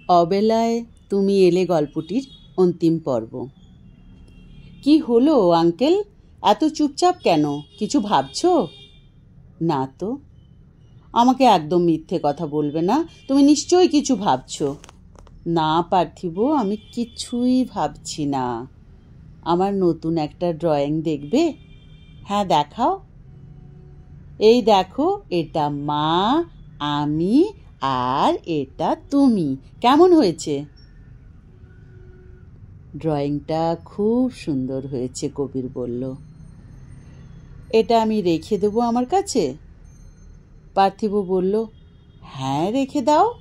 অবেলায় তুমি এলে গল্পটির অন্তিম পর্ব। কি হলো আঙ্কেল, এত চুপচাপ কেন? কিছু ভাবছো? না তো। আমাকে একদম মিথ্যে কথা বলবে না, তুমি নিশ্চয়ই কিছু ভাবছো। না পার্থিব, আমি কিছুই ভাবছি না। আমার নতুন একটা ড্রয়িং দেখবে? হ্যাঁ দেখাও। এই দেখো, এটা মা, আমি আর এটা তুমি। কেমন হয়েছে? ড্রয়িংটা খুব সুন্দর হয়েছে, কবির বলল। এটা আমি রেখে দেবো আমার কাছে? পার্থিব বলল, হ্যাঁ রেখে দাও।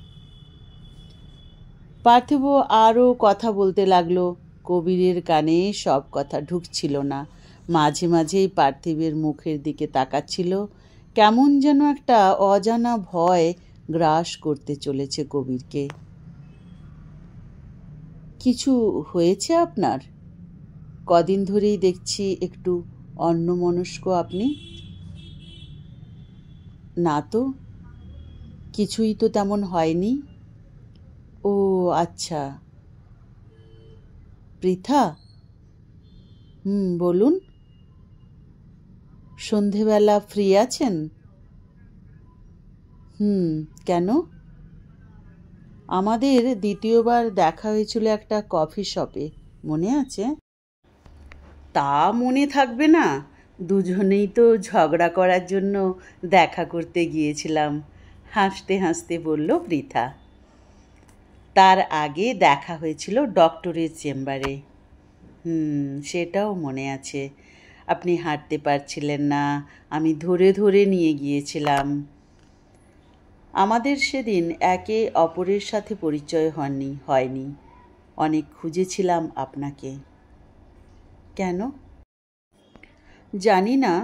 পার্থিব আরও কথা বলতে লাগলো। কবিরের কানে সব কথা ঢুকছিল না। মাঝে মাঝেই পার্থিবের মুখের দিকে তাকাচ্ছিল। কেমন যেন একটা অজানা ভয় গ্রাস করতে চলেছে কবিরকে। কিছু হয়েছে আপনার? কদিন ধরেই দেখছি একটু অন্যমনস্ক আপনি। না তো, কিছুই তো তেমন হয়নি। ও আচ্ছা। পৃথা? বলুন। সন্ধেবেলা ফ্রি আছেন? কেন? আমাদের দ্বিতীয়বার দেখা হয়েছিল একটা কফি শপে, মনে আছে? তা মনে থাকবে না? দুজনেই তো ঝগড়া করার জন্য দেখা করতে গিয়েছিলাম, হাসতে হাসতে বলল পৃথা। তার আগে দেখা হয়েছিল ডক্টরের চেম্বারে। সেটাও মনে আছে। আপনি হাঁটতে পারছিলেন না, আমি ধরে ধরে নিয়ে গিয়েছিলাম। আমাদের সেদিন একে অপরের সাথে পরিচয় হয়নি। অনেক খুঁজেছিলাম আপনাকে। কেন? জানি না,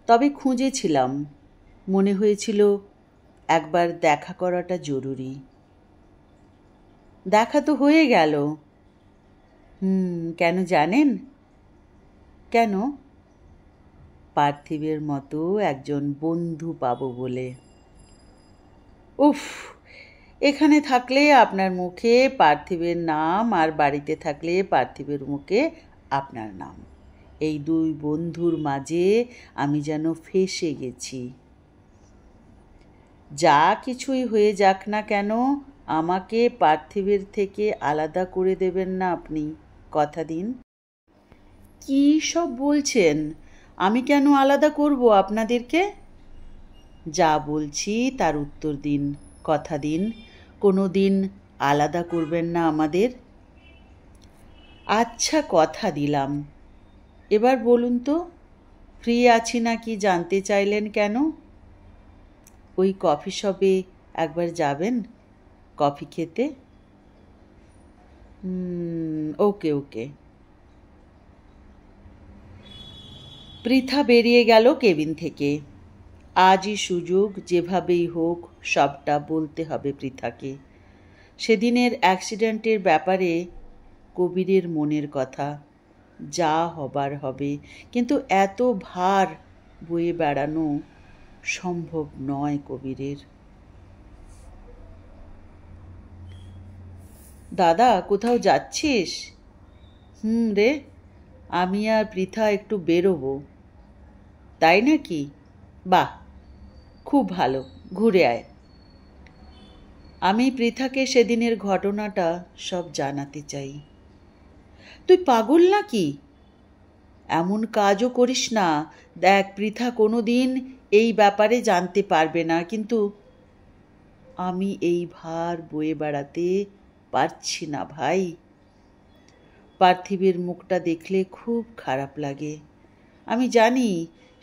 তবে খুঁজেছিলাম। মনে হয়েছিল একবার দেখা করাটা জরুরি। দেখা তো হয়ে গেল। কেন জানেন? কেন? পার্থিবের মতো একজন বন্ধু পাবো বলে। উফ, এখানে থাকলে আপনার মুখে পার্থিবের নাম, আর বাড়িতে থাকলে পার্থিবের মুখে আপনার নাম। এই দুই বন্ধুর মাঝে আমি যেন ফেঁসে গেছি। যা কিছুই হয়ে যাক না কেন, আমাকে পার্থিবের থেকে আলাদা করে দেবেন না আপনি, কথা দিন। কী সব বলছেন? আমি কেন আলাদা করব আপনাদেরকে? যা বলছি তার উত্তর দিন, কথা দিন। কোনো দিন আলাদা করবেন না আমাদের। আচ্ছা, কথা দিলাম। এবার বলুন তো, ফ্রি আছি নাকি জানতে চাইলেন কেন? ওই কফি শপে একবার যাবেন কফি খেতে? ওকে ওকে। পৃথা বেরিয়ে গেল কেবিন থেকে। আজই সুযোগ, যেভাবেই হোক সবটা বলতে হবে পৃথাকে। সেদিনের অ্যাক্সিডেন্টের ব্যাপারে কবিরের মনের কথা। যা হবার হবে, কিন্তু এত ভার বয়ে বেড়ানো সম্ভব নয় কবিরের। দাদা, কোথাও যাচ্ছিস? রে, আমি আর পৃথা একটু বেরোবো। তাই নাকি? বাহ, খুব ভালো, ঘুরে আয়। আমি পৃথাকে সেদিনের ঘটনাটা সব জানাতে চাই। তুই পাগল নাকি? এমন কাজও করিস না। দেখ, পৃথা কোনো দিন এই ব্যাপারে জানতে পারবে না, কিন্তু আমি এই ভার বয়ে বেড়াতে পারছি না ভাই। পার্থিবের মুখটা দেখলে খুব খারাপ লাগে। আমি জানি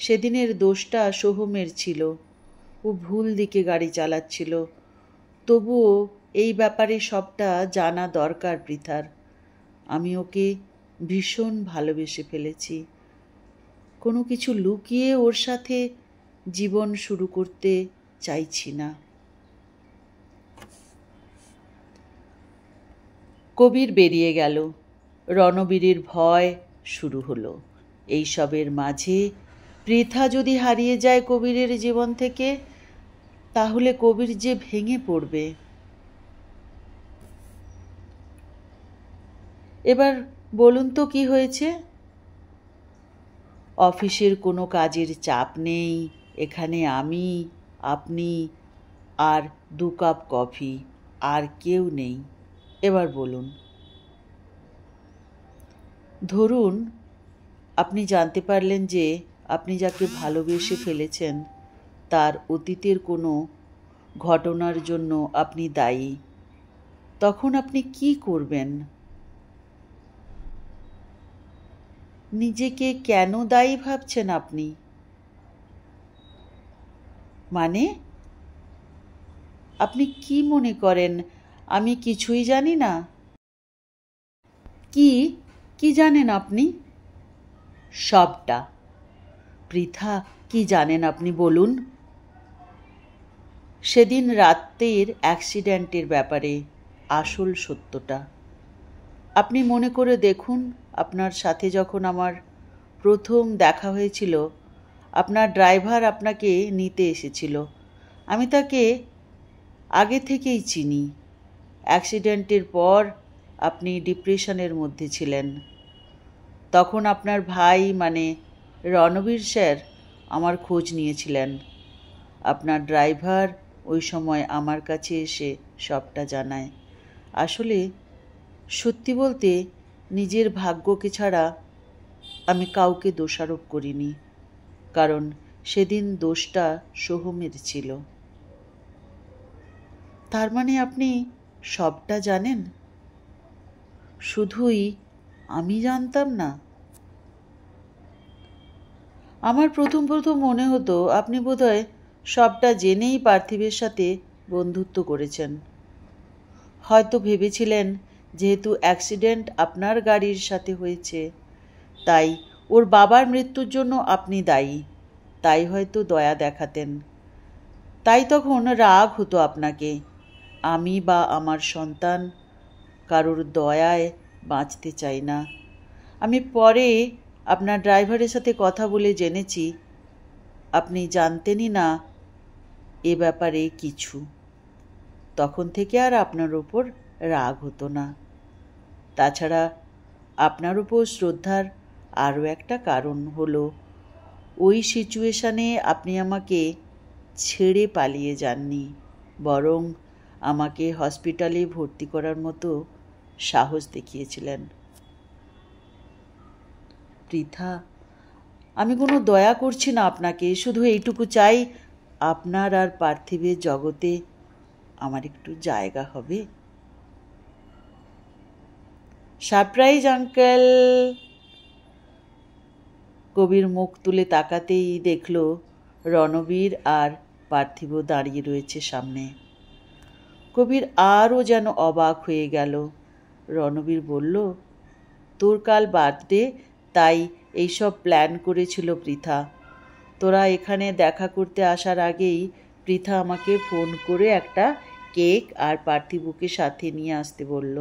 সেদিনের দোষটা সোহমের ছিল, ও ভুল দিকে গাড়ি চালাচ্ছিল। তবুও এই ব্যাপারে সবটা জানা দরকার পৃথার। আমি ওকে ভীষণ ভালোবেসে ফেলেছি। কোনো কিছু লুকিয়ে ওর সাথে জীবন শুরু করতে চাইছি না। কবির বেরিয়ে গেল। রণবীরের ভয় শুরু হলো। এইসবের মাঝে পৃথা যদি হারিয়ে যায় কবিরের জীবন থেকে, তাহলে কবির যে ভেঙে পড়বে। এবার বলুন তো কি হয়েছে? অফিসের কোনো কাজের চাপ নেই, এখানে আমি, আপনি আর 2 কাপ কফি, আর কেউ নেই। এবার বলুন। ধরুন আপনি জানতে পারলেন যে আপনি যাকে ভালোবেসে ফেলেছেন তার অতীতের কোনো ঘটনার জন্য আপনি দায়ী। তখন আপনি কি করবেন? নিজেকে কেন দায়ী ভাবছেন আপনি? মানে আপনি কি মনে করেন আমি কিছুই জানি না? কি কি জানেন আপনি? সবটা। পৃথা, কি জানেন আপনি বলুন? সেদিন রাতের অ্যাক্সিডেন্টের ব্যাপারে আসল সত্যটা। আপনি মনে করে দেখুন, আপনার সাথে যখন আমার প্রথম দেখা হয়েছিল, আপনার ড্রাইভার আপনাকে নিতে এসেছিল। আমি তাকে আগে থেকেই চিনি। অ্যাক্সিডেন্টের পর আপনি ডিপ্রেশনের মধ্যে ছিলেন। তখন আপনার ভাই মানে রণবীর স্যার আমার খোঁজ নিয়েছিলেন। আপনার ড্রাইভার ওই সময় আমার কাছে এসে সবটা জানায়। আসলে সত্যি বলতে নিজের ভাগ্যকে ছাড়া আমি কাউকে দোষারোপ করিনি, কারণ সেদিন দোষটা সোহমের ছিল। তার মানে আপনি সবটা জানেন? শুধুই আমি জানতাম না? আমার প্রথম মনে হতো আপনি বোধহয় সবটা জেনেই পার্থিবের সাথে বন্ধুত্ব করেছেন। হয়তো ভেবেছিলেন যেহেতু অ্যাক্সিডেন্ট আপনার গাড়ির সাথে হয়েছে, তাই ওর বাবার মৃত্যুর জন্য আপনি দায়ী। তাই হয়তো দয়া দেখাতেন। তাই তখন রাগ হতো আপনাকে। আমি বা আমার সন্তান কারোর দয়ায় বাঁচতে চাই না। আমি পরে আপনার ড্রাইভারের সাথে কথা বলে জেনেছি আপনি জানতেনই না এ ব্যাপারে কিছু। তখন থেকে আর আপনার ওপর রাগ হতো না। তাছাড়া আপনার উপর শ্রদ্ধার আরও একটা কারণ হলো ওই সিচুয়েশানে আপনি আমাকে ছেড়ে পালিয়ে যাননি, বরং আমাকে হসপিটালে ভর্তি করার মতো সাহস দেখিয়েছিলেন। পৃথা, আমি কোনো দয়া করছি না আপনাকে, শুধু এইটুকু চাই আপনার আর পার্থিবের জগতে আমার একটু জায়গা হবে। Surprise uncle. কবির মুখ তুলে তাকাতেই দেখল রণবীর আর পার্থিব দাঁড়িয়ে রয়েছে সামনে। কবির আরও যেন অবাক হয়ে গেল। রণবীর বলল, তোর কাল বার্থডে, তাই এইসব প্ল্যান করেছিল পৃথা। তোরা এখানে দেখা করতে আসার আগেই পৃথা আমাকে ফোন করে একটা কেক আর পার্থিবকে সাথে নিয়ে আসতে বলল।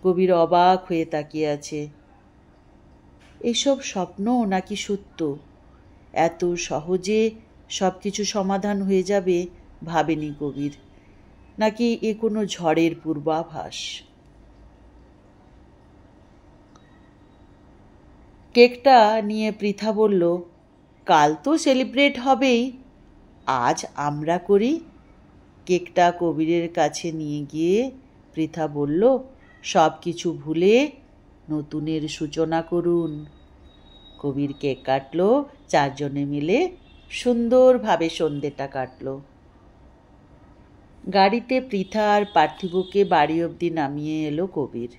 কবির অবাক হয়ে তাকিয়ে আছে। এসব স্বপ্ন নাকি সত্য? এত সহজে সব কিছু সমাধান হয়ে যাবে ভাবেনি কবির, নাকি এ কোনো ঝড়ের পূর্বাভাস? কেকটা নিয়ে পৃথা বলল, কাল তো সেলিব্রেট হবেই, আজ আমরা করি। কেকটা কবিরের কাছে নিয়ে গিয়ে পৃথা বলল, সব কিছু ভুলে নতুনের সূচনা করুন। কবির কেক কাটলো, চারজনে মিলে সুন্দরভাবে সন্ধ্যেটা কাটল। গাড়িতে পৃথা আর পার্থিবকে বাড়ি অবধি নামিয়ে এলো কবির।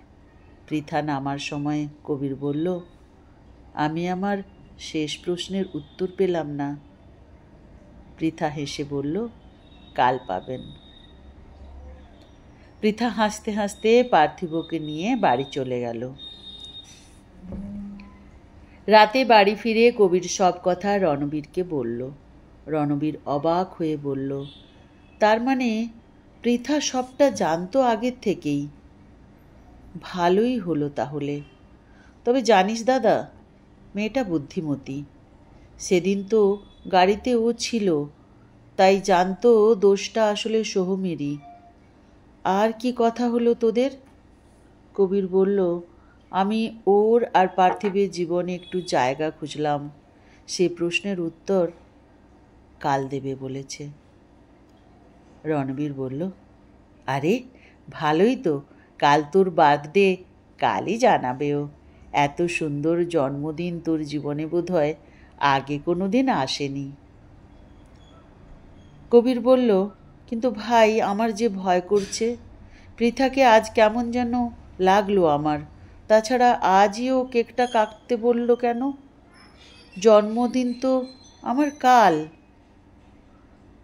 পৃথা নামার সময় কবির বলল, আমি আমার শেষ প্রশ্নের উত্তর পেলাম না। পৃথা হেসে বলল, কাল পাবেন। পৃথা হাসতে হাসতে পার্থিবকে নিয়ে বাড়ি চলে গেল। রাতে বাড়ি ফিরে কবির সব কথা রণবীরকে বলল। রণবীর অবাক হয়ে বলল, তার মানে পৃথা সবটা জানতো আগের থেকেই। ভালোই হলো তাহলে। তবে জানিস দাদা, মেয়েটা বুদ্ধিমতী। সেদিন তো গাড়িতে ও ছিল, তাই জানতো দোষটা আসলে সোহমেরই। আর কি কথা হলো তোদের? কবির বলল, আমি ওর আর পার্থিবের জীবনে একটু জায়গা খুঁজলাম। সে প্রশ্নের উত্তর কাল দেবে বলেছে। রণবীর বলল, আরে ভালোই তো, কাল তোর বার্থডে, কালই জানাবে ও। এত সুন্দর জন্মদিন তোর জীবনে বোধহয় আগে কোনো দিন আসেনি। কবির বলল, কিন্তু ভাই আমার যে ভয় করছে, পৃথাকে আজ কেমন যেন লাগলো আমার। তাছাড়া আজই ও কেকটা কাটতে বলল কেন? জন্মদিন তো আমার কাল।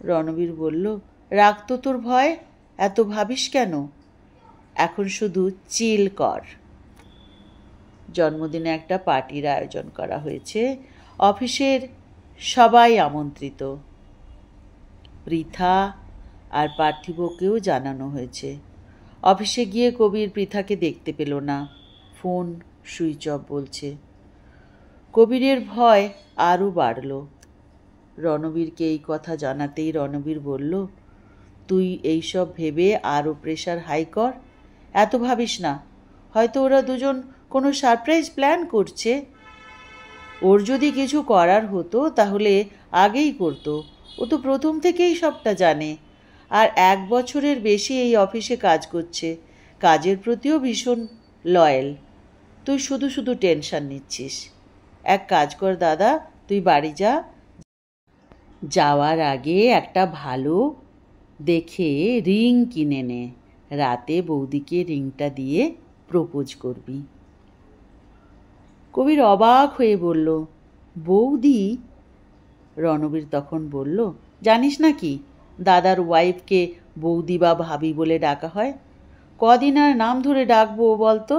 রণবীর বলল, রাখ তো তোর ভয়, এত ভাবিস কেন? এখন শুধু চিল কর। জন্মদিনে একটা পার্টির আয়োজন করা হয়েছে, অফিসের সবাই আমন্ত্রিত। পৃথা আর পার্থিবকেও জানানো হয়েছে। অফিসে গিয়ে কবির পৃথাকে দেখতে পেল না, ফোন সুইচ অফ বলছে। কবিরের ভয় আরও বাড়ল। রণবীরকে এই কথা জানাতেই রণবীর বলল, তুই এইসব ভেবে আরও প্রেশার হাই কর, এত ভাবিস না। হয়তো ওরা দুজন কোনো সারপ্রাইজ প্ল্যান করছে। ওর যদি কিছু করার হতো তাহলে আগেই করতো। ও তো প্রথম থেকেই সবটা জানে, আর 1 বছরের বেশি এই অফিসে কাজ করছে, কাজের প্রতিও ভীষণ লয়াল। তুই শুধু শুধু টেনশন নিচ্ছিস। এক কাজ কর দাদা, তুই বাড়ি যা, যাওয়ার আগে একটা ভালো দেখে রিং কিনে নে, রাতে বৌদিকে রিংটা দিয়ে প্রপোজ করবি। কবির অবাক হয়ে বলল, বৌদি? রণবীর তখন বলল, জানিস না কি, দাদার ওয়াইফকে বৌদি বা ভাবি বলে ডাকা হয়। কদিন আর নাম ধরে ডাকবো বলতো?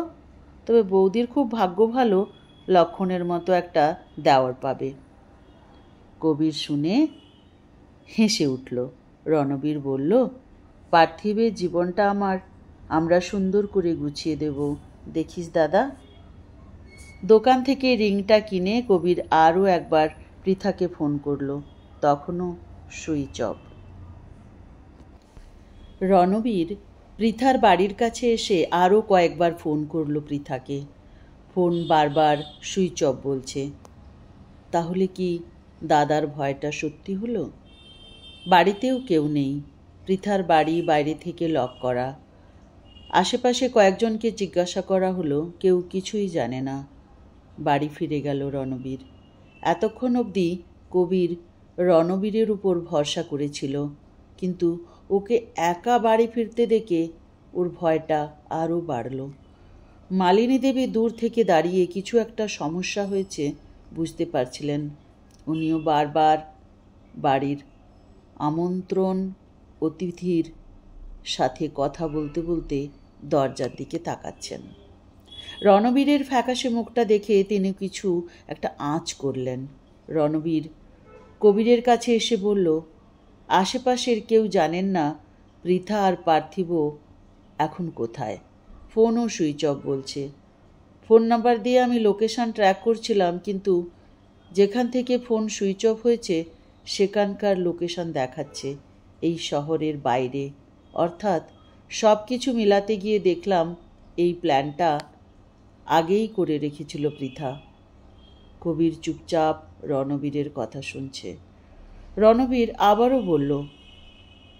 তবে বৌদির খুব ভাগ্য ভালো, লক্ষণের মতো একটা দেওয়ার পাবে। কবির শুনে হেসে উঠল। রণবীর বলল, পার্থিবের জীবনটা আমরা সুন্দর করে গুছিয়ে দেব, দেখিস দাদা। দোকান থেকে রিংটা কিনে কবির আরও একবার পৃথাকে ফোন করল, তখনও সুইচ অফ। রণবীর পৃথার বাড়ির কাছে এসে আরও কয়েকবার ফোন করল পৃথাকে। ফোন বারবার সুইচ অফ বলছে। তাহলে কি দাদার ভয়টা সত্যি হলো? বাড়িতেও কেউ নেই। পৃথার বাড়ি বাইরে থেকে লক করা। আশেপাশে কয়েকজনকে জিজ্ঞাসা করা হলো, কেউ কিছুই জানে না। বাড়ি ফিরে গেল রণবীর। এতক্ষণ অবধি কবির রণবীরের উপর ভরসা করেছিল, কিন্তু ওকে একা বাড়ি ফিরতে দেখে ওর ভয়টা আরও বাড়ল। মালিনী দেবী দূর থেকে দাঁড়িয়ে কিছু একটা সমস্যা হয়েছে বুঝতে পারছিলেন। উনিও বারবার বাড়ির আমন্ত্রণ অতিথির সাথে কথা বলতে বলতে দরজার দিকে তাকাচ্ছেন। রণবীরের ফ্যাকাশে মুখটা দেখে তিনি কিছু একটা আঁচ করলেন। রণবীর কবিরের কাছে এসে বলল, আশেপাশের কেউ জানেন না পৃথা আর পার্থিব এখন কোথায়। ফোনও সুইচ অফ বলছে। ফোন নাম্বার দিয়ে আমি লোকেশন ট্র্যাক করছিলাম, কিন্তু যেখান থেকে ফোন সুইচ অফ হয়েছে সেখানকার লোকেশন দেখাচ্ছে এই শহরের বাইরে। অর্থাৎ সব কিছু মিলাতে গিয়ে দেখলাম এই প্ল্যানটা আগেই করে রেখেছিল পৃথা। কবির চুপচাপ রণবীরের কথা শুনছে। রণবীর আবারও বলল,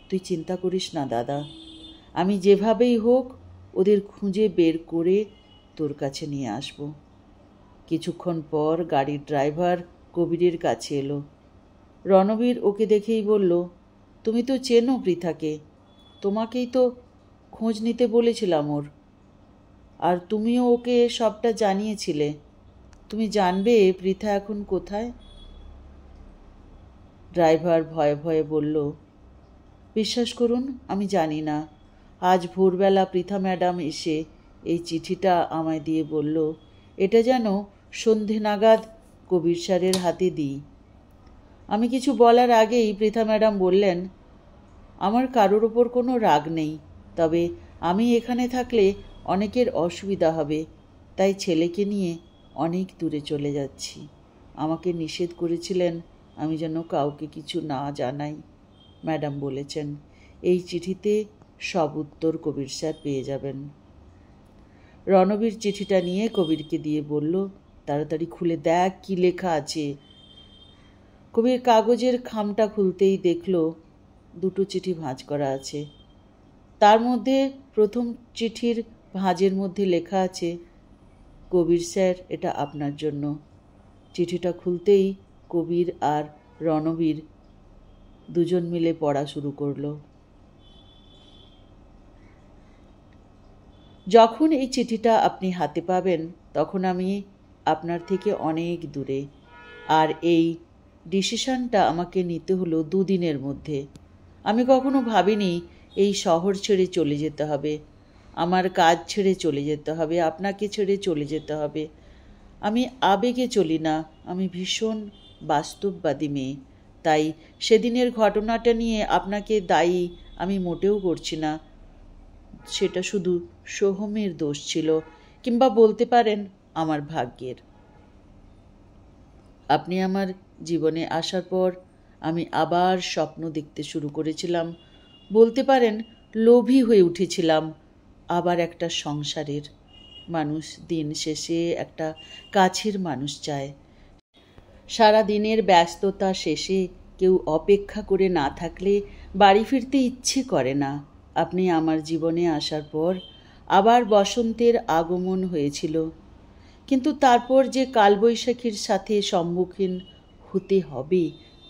তুই চিন্তা করিস না দাদা, আমি যেভাবেই হোক ওদের খুঁজে বের করে তোর কাছে নিয়ে আসব। কিছুক্ষণ পর গাড়ির ড্রাইভার কবিরের কাছে এলো। রণবীর ওকে দেখেই বলল, তুমি তো চেনো পৃথাকে, তোমাকেই তো খোঁজ নিতে বলেছিলাম ওর, আর তুমিও ওকে সবটা জানিয়েছিলে। তুমি জানবে পৃথা এখন কোথায়? ড্রাইভার ভয়ে ভয়ে বলল, বিশ্বাস করুন আমি জানি না। আজ ভোরবেলা পৃথা ম্যাডাম এসে এই চিঠিটা আমায় দিয়ে বলল এটা যেন সন্ধে নাগাদ কবির স্যারের হাতে দিই। আমি কিছু বলার আগেই পৃথা ম্যাডাম বললেন, আমার কারোর ওপর কোনো রাগ নেই, তবে আমি এখানে থাকলে অনেকের অসুবিধা হবে, তাই ছেলেকে নিয়ে অনেক দূরে চলে যাচ্ছি। আমাকে নিষেধ করেছিলেন আমি যেন কাউকে কিছু না জানাই। ম্যাডাম বলেছেন এই চিঠিতে সব উত্তর কবির স্যার পেয়ে যাবেন। রণবীর চিঠিটা নিয়ে কবিরকে দিয়ে বলল, তাড়াতাড়ি খুলে দেখ কি লেখা আছে। কবির কাগজের খামটা খুলতেই দেখল দুটো চিঠি ভাঁজ করা আছে। তার মধ্যে প্রথম চিঠির ভাঁজের মধ্যে লেখা আছে, কবির স্যার, এটা আপনার জন্য। চিঠিটা খুলতেই কবির আর রণবীর দুজন মিলে পড়া শুরু করলো। যখন এই চিঠিটা আপনি হাতে পাবেন তখন আমি আপনার থেকে অনেক দূরে, আর এই ডিসিশনটা আমাকে নিতে হলো 2 দিনের মধ্যে। আমি কখনো ভাবিনি এই শহর ছেড়ে চলে যেতে হবে, আমার কাজ ছেড়ে চলে যেতে হবে, আপনাকে ছেড়ে চলে যেতে হবে। আমি আবেগে চলি না, আমি ভীষণ বাস্তববাদী মেয়ে। তাই সেদিনের ঘটনাটা নিয়ে আপনাকে দায়ী আমি মোটেও করছি না। সেটা শুধু সোহমের দোষ ছিল, কিংবা বলতে পারেন আমার ভাগ্যের। আপনি আমার জীবনে আসার পর আমি আবার স্বপ্ন দেখতে শুরু করেছিলাম, বলতে পারেন লোভী হয়ে উঠেছিলাম আবার একটা সংসারের। মানুষ দিন শেষে একটা কাছের মানুষ চায়। সারা দিনের ব্যস্ততা শেষে কেউ অপেক্ষা করে না থাকলে বাড়ি ফিরতে ইচ্ছে করে না। আপনি আমার জীবনে আসার পর আবার বসন্তের আগমন হয়েছিল, কিন্তু তারপর যে কালবৈশাখীর সাথে সম্মুখীন হতে হবে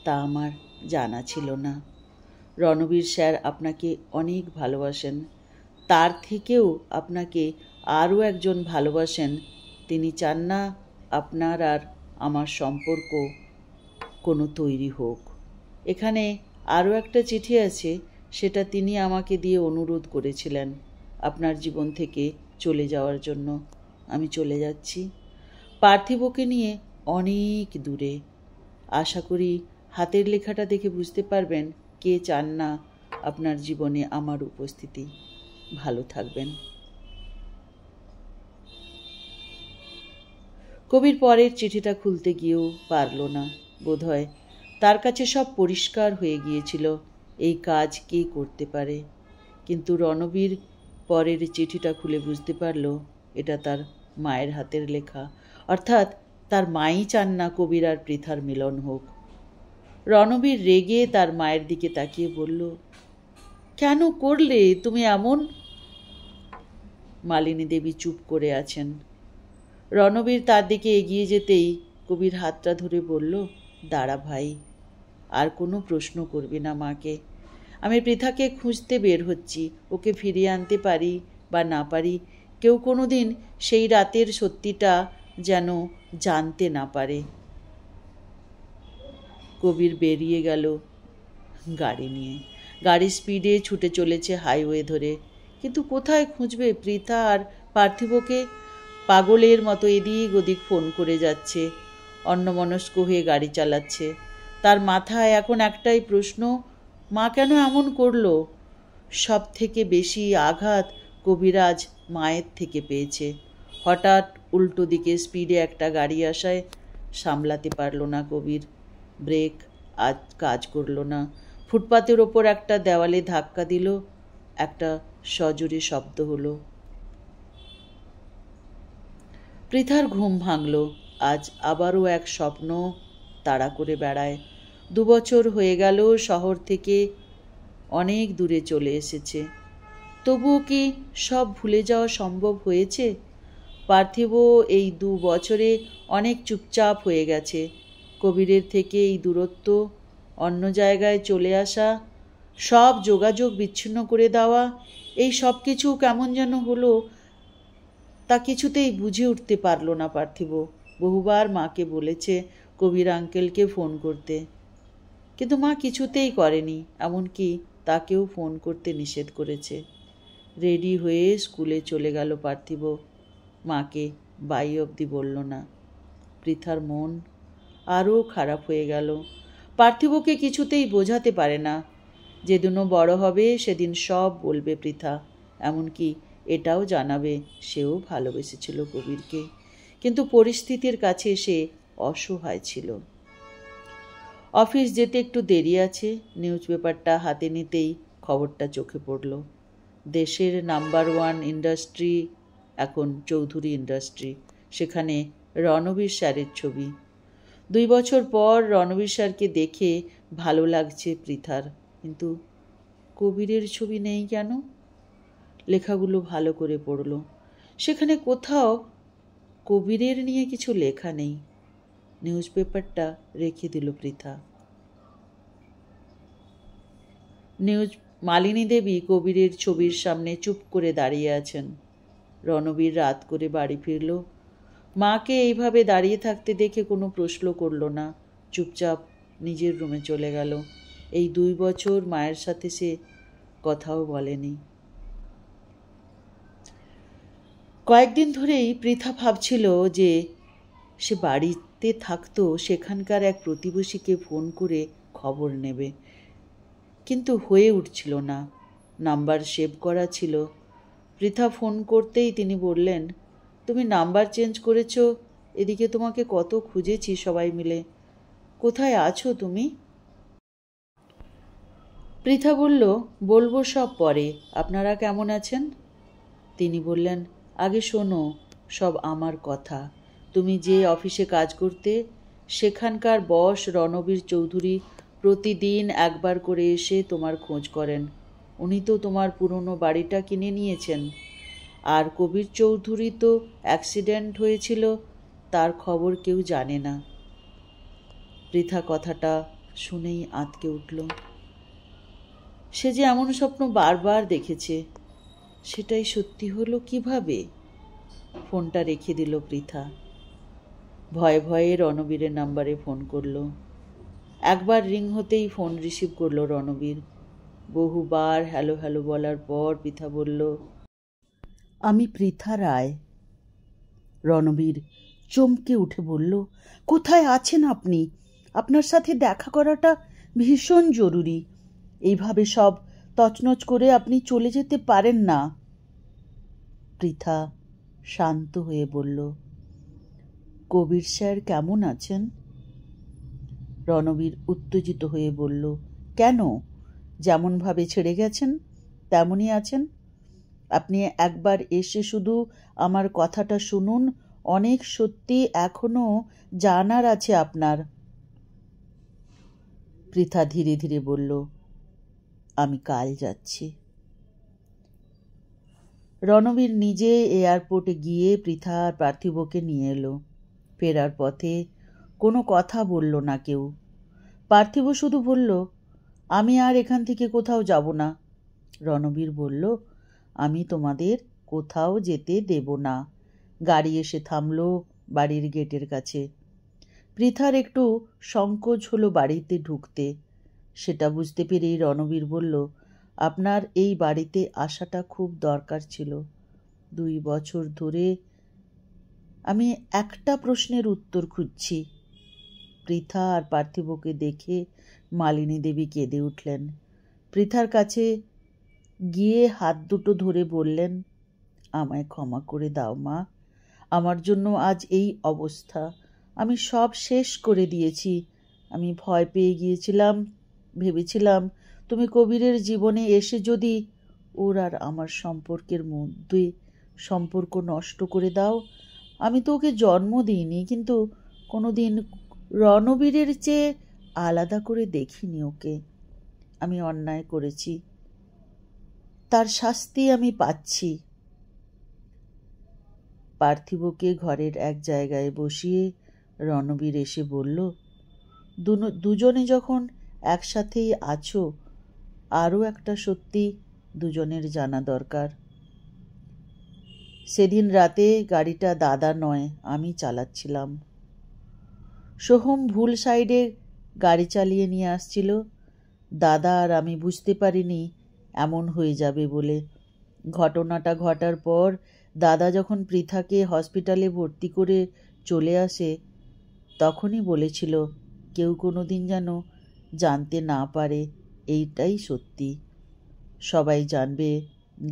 তা আমার জানা ছিল না। রণবীর স্যার আপনাকে অনেক ভালোবাসেন, তার থেকেও আপনাকে আরও একজন ভালোবাসেন। তিনি চান না আপনার আর আমার সম্পর্ক কোনো তৈরি হোক। এখানে আরও একটা চিঠি আছে, সেটা তিনি আমাকে দিয়ে অনুরোধ করেছিলেন আপনার জীবন থেকে চলে যাওয়ার জন্য। আমি চলে যাচ্ছি পার্থিবকে নিয়ে অনেক দূরে। আশা করি হাতের লেখাটা দেখে বুঝতে পারবেন কে চান না আপনার জীবনে আমার উপস্থিতি। ভালো থাকবেন। কবির পরের চিঠিটা খুলতে গিয়েও পারল না। বোধহয় তার কাছে সব পরিষ্কার হয়ে গিয়েছিল, এই কাজ কে করতে পারে। কিন্তু রণবীর পরের চিঠিটা খুলে বুঝতে পারল এটা তার মায়ের হাতের লেখা, অর্থাৎ তার মাই চান না কবির আর পৃথার মিলন হোক। রণবীর রেগে তার মায়ের দিকে তাকিয়ে বলল, কেন করলে তুমি এমন? মালিনী দেবী চুপ করে আছেন। রণবীর তার দিকে এগিয়ে যেতেই কবির হাতটা ধরে বলল, দাঁড়া ভাই, আর কোনো প্রশ্ন করবি না মাকে। আমি পৃথাকে খুঁজতে বের হচ্ছি, ওকে ফিরিয়ে আনতে পারি বা না পারি, কেউ কোনো দিন সেই রাতের সত্যিটা যেন জানতে না পারে। কবির বেরিয়ে গেল গাড়ি নিয়ে। গাড়ি স্পিডে ছুটে চলেছে হাইওয়ে ধরে, কিন্তু কোথায় খুঁজবে পৃথা আর পার্থিবকে? পাগলের মতো এদিক ওদিক ফোন করে যাচ্ছে, অন্যমনস্ক হয়ে গাড়ি চালাচ্ছে। তার মাথায় এখন একটাই প্রশ্ন, মা কেন এমন করলো? সব থেকে বেশি আঘাত কবিরাজ মায়ের থেকে পেয়েছে। হঠাৎ উল্টো দিকে স্পিডে একটা গাড়ি আসায় সামলাতে পারল না কবির। ব্রেক আজ কাজ করল না। ফুটপাতের ওপর একটা দেওয়ালে ধাক্কা দিল, একটা সজোরে শব্দ হলো। পৃথার ঘুম ভাঙল। আজ আবারও এক স্বপ্ন তাড়া করে বেড়ায়। 2 বছর হয়ে গেল শহর থেকে অনেক দূরে চলে এসেছে, তবুও কি সব ভুলে যাওয়া সম্ভব হয়েছে? পার্থিব এই 2 বছরে অনেক চুপচাপ হয়ে গেছে। কবিরের থেকে এই দূরত্ব, অন্য জায়গায় চলে আসা, সব যোগাযোগ বিচ্ছিন্ন করে দেওয়া, এই সব কিছু কেমন যেন হলো, তা কিছুতেই বুঝে উঠতে পারল না পার্থিব। বহুবার মাকে বলেছে কবির আঙ্কেলকে ফোন করতে, কিন্তু মা কিছুতেই করেনি, এমনকি তাকেও ফোন করতে নিষেধ করেছে। রেডি হয়ে স্কুলে চলে গেল পার্থিব, মাকে বাই অবধি বলল না। পৃথার মন আরও খারাপ হয়ে গেল। পার্থিবকে কিছুতেই বোঝাতে পারে না, যেদিনও বড় হবে সেদিন সব বলবে পৃথা, এমনকি এটাও জানাবে সেও ভালোবেসেছিল কবিরকে, কিন্তু পরিস্থিতির কাছে সে অসহায় ছিল। অফিস যেতে একটু দেরি আছে। নিউজ পেপারটা হাতে নিতেই খবরটা চোখে পড়ল। দেশের নাম্বার 1 ইন্ডাস্ট্রি এখন চৌধুরী ইন্ডাস্ট্রি, সেখানে রণবীর স্যারের ছবি। 2 বছর পর রণবীর স্যারকে দেখে ভালো লাগছে পৃথার, কিন্তু কবিরের ছবি নেই কেন? লেখাগুলো ভালো করে পড়ল, সেখানে কোথাও কবিরের নিয়ে কিছু লেখা নেই। নিউজ পেপারটা রেখে দিল পৃথা। মালিনী দেবী কবিরের ছবির সামনে চুপ করে দাঁড়িয়ে আছেন। রণবীর রাত করে বাড়ি ফিরল। মাকে এইভাবে দাঁড়িয়ে থাকতে দেখে কোনো প্রশ্ন করল না, চুপচাপ নিজের রুমে চলে গেল। এই 2 বছর মায়ের সাথে সে কথাও বলেনি। কয়েকদিন ধরেই পৃথা ভাবছিল যে সে বাড়িতে থাকতো, সেখানকার এক প্রতিবেশীকে ফোন করে খবর নেবে, কিন্তু হয়ে উঠছিল না। নাম্বার সেভ করা ছিল। পৃথা ফোন করতেই তিনি বললেন, তুমি নাম্বার চেঞ্জ করেছো? এদিকে তোমাকে কত খুঁজেছি সবাই মিলে, কোথায় আছো তুমি? পৃথা বলল, বলবো সব পরে, আপনারা কেমন আছেন? তিনি বললেন, আগে শোনো সব আমার কথা। তুমি যে অফিসে কাজ করতে, সেখানকার বস রণবীর চৌধুরী প্রতিদিন একবার করে এসে তোমার খোঁজ করেন। উনি তো তোমার পুরনো বাড়িটা কিনে নিয়েছেন। আর কবির চৌধুরী তো অ্যাক্সিডেন্ট হয়েছিল, তার খবর কেউ জানে না। পৃথা কথাটা শুনেই আঁতকে উঠল। সে যে এমন স্বপ্ন বারবার দেখেছে, সেটাই সত্যি হলো কিভাবে? ফোনটা রেখে দিল পৃথা। ভয়ে ভয়ে রণবীরের নাম্বারে ফোন করল। একবার রিং হতেই ফোন রিসিভ করলো রণবীর। বহুবার হ্যালো হ্যালো বলার পর পৃথা বলল, আমি পৃথা রায়। রণবীর চমকে উঠে বলল, কোথায় আছেন আপনি? আপনার সাথে দেখা করাটা ভীষণ জরুরি। এইভাবে সব তছনছ করে আপনি চলে যেতে পারেন না। পৃথা শান্ত হয়ে বলল, কবির স্যার কেমন আছেন? রণবীর উত্তেজিত হয়ে বলল, কেন? যেমনভাবে ছেড়ে গেছেন তেমনই আছেন। আপনি একবার এসে শুধু আমার কথাটা শুনুন, অনেক সত্যি এখনো জানার আছে আপনার। পৃথা ধীরে ধীরে বলল, আমি কাল যাচ্ছি। রণবীর নিজে এয়ারপোর্টে গিয়ে পৃথা আর পার্থিবকে নিয়ে এলো। ফেরার পথে কোনো কথা বলল না কেউ। পার্থিব শুধু বলল, আমি আর এখান থেকে কোথাও যাব না। রণবীর বলল, আমি তোমাদের কোথাও যেতে দেব না। গাড়ি এসে থামল বাড়ির গেটের কাছে। পৃথার একটু সংকোচ হলো বাড়িতে ঢুকতে। সেটা বুঝতে পেরেই রণবীর বলল, আপনার এই বাড়িতে আসাটা খুব দরকার ছিল। 2 বছর ধরে আমি একটা প্রশ্নের উত্তর খুঁজছি। পৃথা আর পার্থিবকে দেখে মালিনী দেবী কেঁদে উঠলেন। পৃথার কাছে গিয়ে হাত দুটো ধরে বললেন, আমায় ক্ষমা করে দাও মা, আমার জন্য আজ এই অবস্থা। আমি সব শেষ করে দিয়েছি। আমি ভয় পেয়ে গিয়েছিলাম, ভেবেছিলাম তুমি কবিরের জীবনে এসে যদি ওর আর আমার সম্পর্কের মধ্যে সম্পর্ক নষ্ট করে দাও। আমি তো ওকে জন্ম দিইনি, কিন্তু কোনোদিন রণবীরের চেয়ে আলাদা করে দেখিনি ওকে। আমি অন্যায় করেছি, তার শাস্তি আমি পাচ্ছি। পার্থিবকে ঘরের এক জায়গায় বসিয়ে রণবীর এসে বলল, দুজনে যখন একসাথেই আছো, আরও একটা সত্যি দুজনের জানা দরকার। সেদিন রাতে গাড়িটা দাদা নয়, আমি চালাচ্ছিলাম। সোহম ভুল সাইডে গাড়ি চালিয়ে নিয়ে আসছিল। দাদা আর আমি বুঝতে পারিনি এমন হয়ে যাবে বলে। ঘটনাটা ঘটার পর দাদা যখন পৃথাকে হসপিটালে ভর্তি করে চলে আসে, তখনই বলেছিল, কেউ কোনো দিন যেন জানতে না পারে, এইটাই সত্যি। সবাই জানবে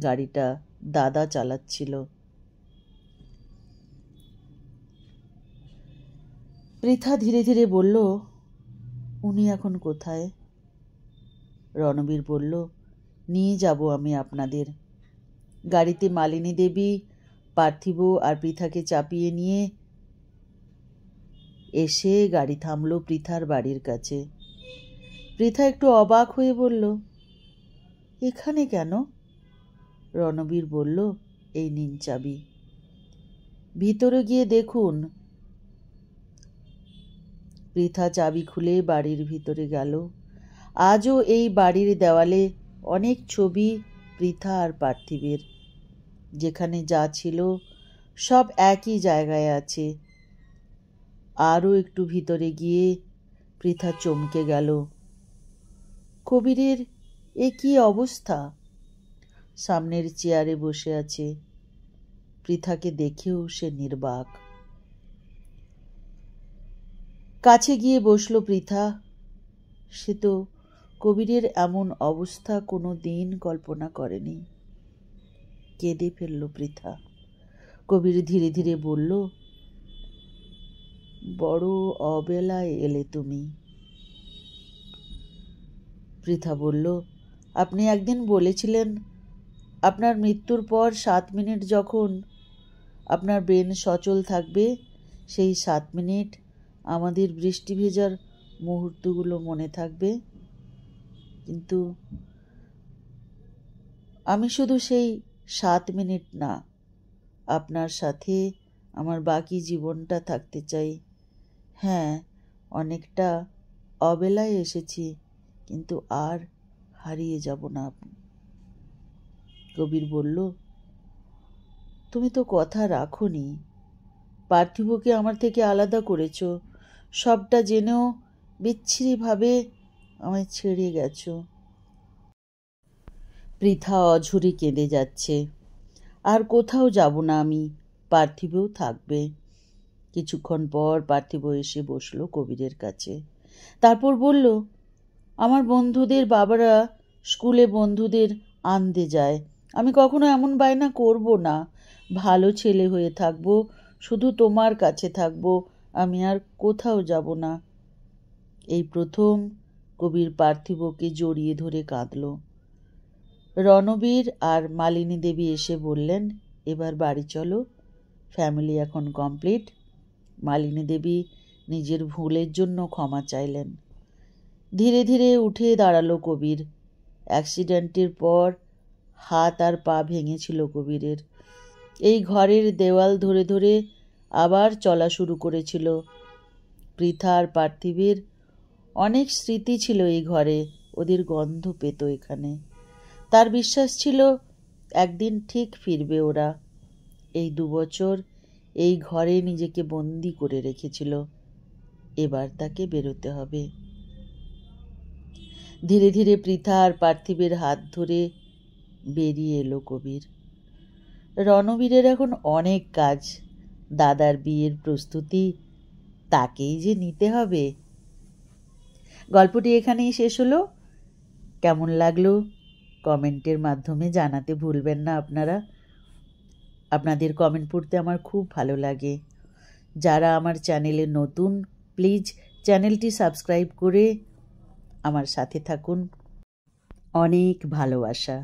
গাড়িটা দাদা চালাচ্ছিল। পৃথা ধীরে ধীরে বলল, উনি এখন কোথায়? রণবীর বলল, নিয়ে যাব আমি আপনাদের। গাড়িতে মালিনী দেবী, পার্থিব আর পৃথাকে চাপিয়ে নিয়ে এসে গাড়ি থামল পৃথার বাড়ির কাছে। পৃথা একটু অবাক হয়ে বলল, এখানে কেন? রণবীর বলল, এই নিন চাবি, ভিতরে গিয়ে দেখুন। পৃথা চাবি খুলে বাড়ির ভিতরে গেল। আজও এই বাড়ির দেওয়ালে অনেক ছবি পৃথা আর পার্থিবের। যেখানে যা ছিল সব একই জায়গায় আছে। আরও একটু ভিতরে গিয়ে পৃথা চমকে গেল। কবিরের এ কি অবস্থা! সামনের চেয়ারে বসে আছে। পৃথাকে দেখেও সে নির্বাক। কাছে গিয়ে বসল পৃথা। সে তো কবিরের এমন অবস্থা কোনো দিন কল্পনা করেনি। কেঁদে ফেলল পৃথা। কবির ধীরে ধীরে বলল, বড় অবেলায় এলে তুমি। পৃথা বলল, আপনি একদিন বলেছিলেন আপনার মৃত্যুর পর 7 মিনিট যখন আপনার ব্রেন সচল থাকবে, সেই 7 মিনিট আমাদের বৃষ্টি ভেজার মুহূর্তগুলো মনে থাকবে। কিন্তু আমি শুধু সেই 7 মিনিট না, আপনার সাথে আমার বাকি জীবনটা থাকতে চাই। হ্যাঁ, অনেকটা অবেলায় এসেছি, কিন্তু আর হারিয়ে যাব না। কবির বলল, তুমি তো কথা রাখোনি। পার্থিবকে আমার থেকে আলাদা করেছ, সবটা জেনেও বিচ্ছিরিভাবে আমায় ছেড়ে গেছ। পৃথা অঝরে কেঁদে যাচ্ছে। আর কোথাও যাব না আমি, পার্থিবও থাকবে। কিছুক্ষণ পর পার্থিব এসে বসলো কবিরের কাছে। তারপর বলল, আমার বন্ধুদের বাবারা স্কুলে বন্ধুদের আনতে যায়। আমি কখনো এমন বায়না করব না। ভালো ছেলে হয়ে থাকবো, শুধু তোমার কাছে থাকবো, আমি আর কোথাও যাব না। এই প্রথম কবির পার্থিবকে জড়িয়ে ধরে কাঁদল। রণবীর আর মালিনী দেবী এসে বললেন, এবার বাড়ি চলো, ফ্যামিলি এখন কমপ্লিট। মালিনী দেবী নিজের ভুলের জন্য ক্ষমা চাইলেন। ধীরে ধীরে উঠে দাঁড়ালো কবির। অ্যাক্সিডেন্টের পর হাত আর পা ভেঙেছিল কবিরের। এই ঘরের দেওয়াল ধরে ধরে আবার চলা শুরু করেছিল। পৃথা আর পার্থিবের অনেক স্মৃতি ছিল এই ঘরে, ওদের গন্ধ পেত এখানে। তার বিশ্বাস ছিল একদিন ঠিক ফিরবে ওরা। এই 2 বছর এই ঘরে নিজেকে বন্দি করে রেখেছিল, এবার তাকে বেরোতে হবে। ধীরে ধীরে পৃথা আর পার্থিবের হাত ধরে বেরিয়ে এলো কবির। রণবীরের এখন অনেক কাজ। দাদার বিয়ের প্রস্তুতি তাকেই যে নিতে হবে। গল্পটি এখানেই শেষ হলো। কেমন লাগলো কমেন্টের মাধ্যমে জানাতে ভুলবেন না আপনারা। আপনাদের কমেন্ট পড়তে আমার খুব ভালো লাগে। যারা আমার চ্যানেলে নতুন, প্লিজ চ্যানেলটি সাবস্ক্রাইব করে আমার সাথে থাকুন। অনেক ভালোবাসা।